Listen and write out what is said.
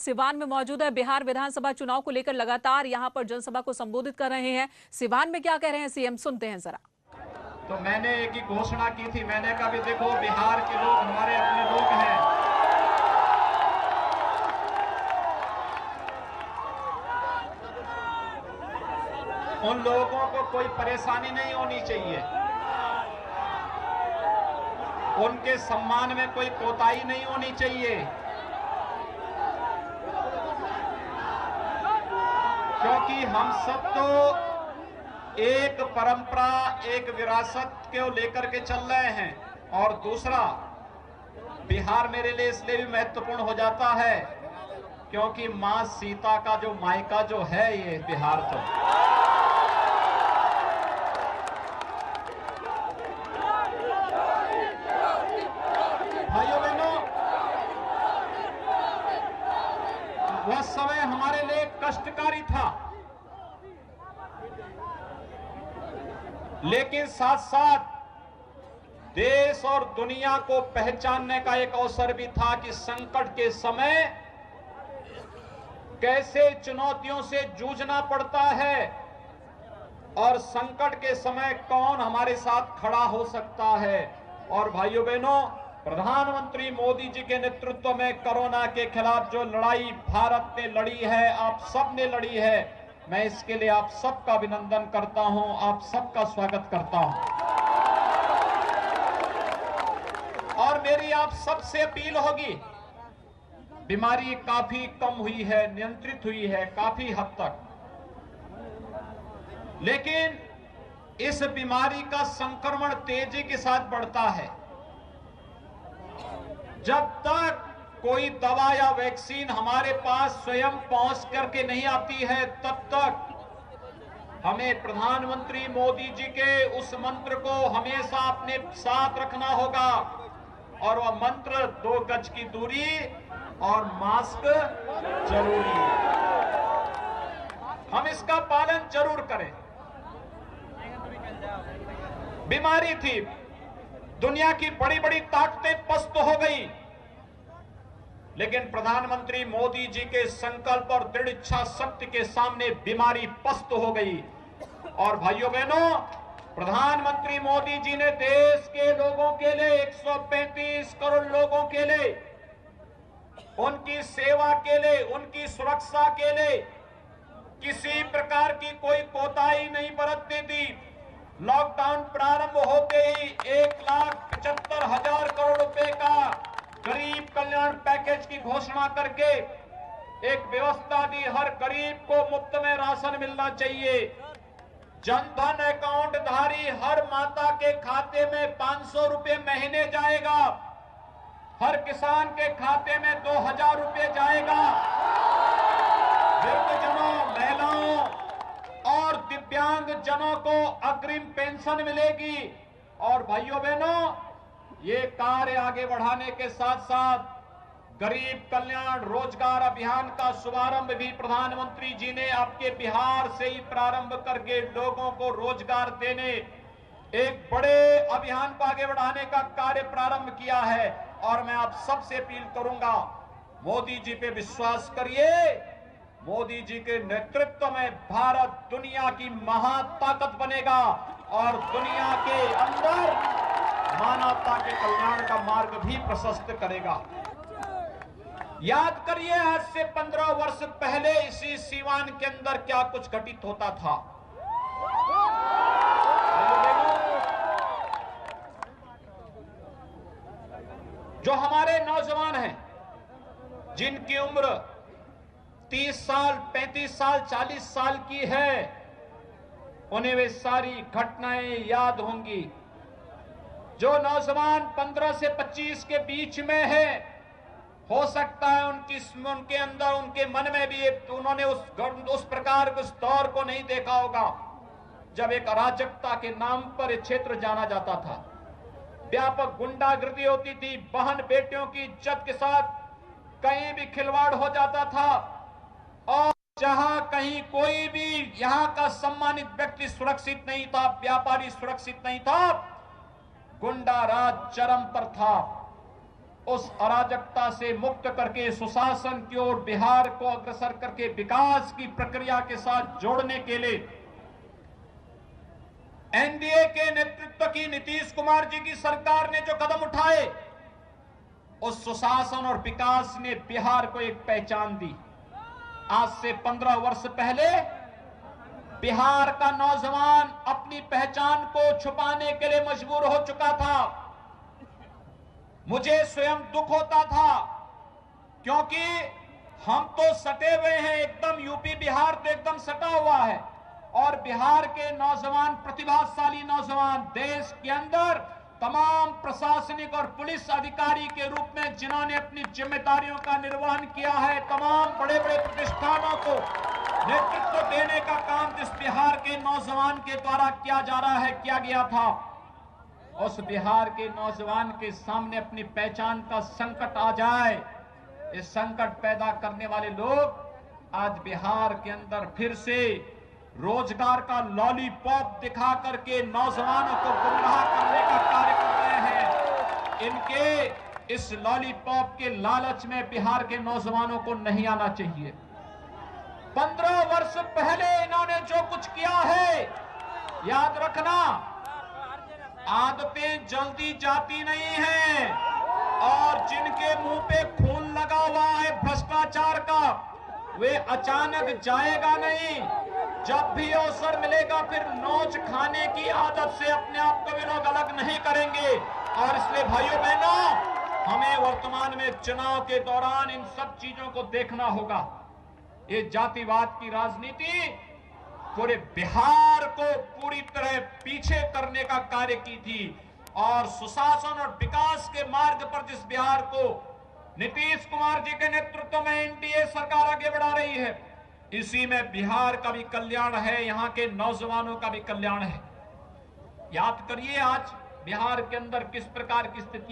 सिवान में मौजूद है। बिहार विधानसभा चुनाव को लेकर लगातार यहां पर जनसभा को संबोधित कर रहे हैं। सिवान में क्या कह रहे हैं सीएम, सुनते हैं जरा। तो मैंने एक ही घोषणा की थी, मैंने कहा भी देखो बिहार के लोग हमारे अपने लोग हैं, उन लोगों को कोई परेशानी नहीं होनी चाहिए, उनके सम्मान में कोई कोताही नहीं होनी चाहिए, क्योंकि हम सब तो एक परंपरा, एक विरासत को लेकर के चल रहे हैं। और दूसरा, बिहार मेरे लिए इसलिए भी महत्वपूर्ण हो जाता है क्योंकि मां सीता का जो मायका जो है ये बिहार, तो भाइयों बहनों, वह समय हमारे लिए कष्टकारी था, लेकिन साथ साथ देश और दुनिया को पहचानने का एक अवसर भी था कि संकट के समय कैसे चुनौतियों से जूझना पड़ता है और संकट के समय कौन हमारे साथ खड़ा हो सकता है। और भाइयों बहनों, प्रधानमंत्री मोदी जी के नेतृत्व में कोरोना के खिलाफ जो लड़ाई भारत ने लड़ी है, आप सब ने लड़ी है, मैं इसके लिए आप सबका अभिनंदन करता हूं, आप सबका स्वागत करता हूं। और मेरी आप सबसे अपील होगी, बीमारी काफी कम हुई है, नियंत्रित हुई है काफी हद तक, लेकिन इस बीमारी का संक्रमण तेजी के साथ बढ़ता है। जब तक कोई दवा या वैक्सीन हमारे पास स्वयं पहुंच करके नहीं आती है, तब तक हमें प्रधानमंत्री मोदी जी के उस मंत्र को हमेशा अपने साथ रखना होगा, और वह मंत्र 2 गज की दूरी और मास्क जरूरी है। हम इसका पालन जरूर करें। बीमारी थी, दुनिया की बड़ी बड़ी ताकतें पस्त हो गई, लेकिन प्रधानमंत्री मोदी जी के संकल्प और दृढ़ इच्छा शक्ति के सामने बीमारी पस्त हो गई। और भाइयों बहनों, प्रधानमंत्री मोदी जी ने देश के लोगों के लिए, 135 करोड़ लोगों के लिए, उनकी सेवा के लिए, उनकी सुरक्षा के लिए किसी प्रकार की कोई कोताही नहीं बरतने दी। लॉकडाउन प्रारंभ होते ही 1,75,000 करोड़ रुपए का गरीब कल्याण पैकेज की घोषणा करके एक व्यवस्था दी। हर गरीब को मुफ्त में राशन मिलना चाहिए। जनधन अकाउंट धारी हर माता के खाते में 500 रुपए महीने जाएगा, हर किसान के खाते में 2,000 रुपए जाएगा। वृद्धजनों, महिलाओं और दिव्यांग जनों को अग्रिम पेंशन मिलेगी। और भाइयों बहनों, ये कार्य आगे बढ़ाने के साथ साथ गरीब कल्याण रोजगार अभियान का शुभारंभ भी प्रधानमंत्री जी ने आपके बिहार से ही प्रारंभ करके लोगों को रोजगार देने, एक बड़े अभियान को आगे बढ़ाने का कार्य प्रारंभ किया है। और मैं आप सबसे अपील करूंगा, मोदी जी पे विश्वास करिए। मोदी जी के नेतृत्व में भारत दुनिया की महाताकत बनेगा और दुनिया के अंदर मानवता के कल्याण का मार्ग भी प्रशस्त करेगा। याद करिए, आज से 15 वर्ष पहले इसी सीवान के अंदर क्या कुछ घटित होता था। जो हमारे नौजवान हैं, जिनकी उम्र 30 साल, 35 साल, 40 साल की है, उन्हें वे सारी घटनाएं याद होंगी। जो नौजवान 15 से 25 के बीच में है, हो सकता है उनके अंदर, उनके मन में भी उन्होंने उस प्रकार उस दौर को नहीं देखा होगा जब एक अराजकता के नाम पर एक क्षेत्र जाना जाता था। व्यापक गुंडागर्दी होती थी, बहन बेटियों की इज्जत के साथ कहीं भी खिलवाड़ हो जाता था, और जहां कहीं कोई भी यहां का सम्मानित व्यक्ति सुरक्षित नहीं था, व्यापारी सुरक्षित नहीं था, गुंडा राज चरम पर था। उस अराजकता से मुक्त करके सुशासन की ओर बिहार को अग्रसर करके विकास की प्रक्रिया के साथ जोड़ने के लिए एनडीए के नेतृत्व की नीतीश कुमार जी की सरकार ने जो कदम उठाए, उस सुशासन और विकास ने बिहार को एक पहचान दी। आज से 15 वर्ष पहले बिहार का नौजवान अपनी पहचान को छुपाने के लिए मजबूर हो चुका था। मुझे स्वयं दुख होता था, क्योंकि हम तो सटे हुए हैं, एकदम यूपी बिहार तो एकदम सटा हुआ है, और बिहार के नौजवान, प्रतिभाशाली नौजवान, देश के अंदर तमाम प्रशासनिक और पुलिस अधिकारी के रूप में जिन्होंने अपनी जिम्मेदारियों का निर्वहन किया है, तमाम बड़े बड़े प्रतिष्ठानों को नेतृत्व देने का काम जिस बिहार के नौजवान के द्वारा किया जा रहा है, किया गया था, उस बिहार के नौजवान के सामने अपनी पहचान का संकट आ जाए, इस संकट पैदा करने वाले लोग आज बिहार के अंदर फिर से रोजगार का लॉलीपॉप दिखा करके नौजवानों को गुमराह करने का कार्य कर रहे हैं। इनके इस लॉलीपॉप के लालच में बिहार के नौजवानों को नहीं आना चाहिए। 15 वर्ष पहले इन्होंने जो कुछ किया है, याद रखना, आदतें जल्दी जाती नहीं हैं, और जिनके मुंह पे खून लगा हुआ है भ्रष्टाचार का, वे अचानक जाएगा नहीं। जब भी अवसर मिलेगा फिर नोच खाने की आदत से अपने आप को वे लोग अलग नहीं करेंगे। और इसलिए भाइयों बहनों, हमें वर्तमान में चुनाव के दौरान इन सब चीजों को देखना होगा। ये जातिवाद की राजनीति पूरे बिहार को पूरी तरह पीछे करने का कार्य की थी, और सुशासन और विकास के मार्ग पर जिस बिहार को नीतीश कुमार जी के नेतृत्व में एनडीए सरकार आगे बढ़ा रही है, इसी में बिहार का भी कल्याण है, यहां के नौजवानों का भी कल्याण है। याद करिए आज बिहार के अंदर किस प्रकार की स्थितियां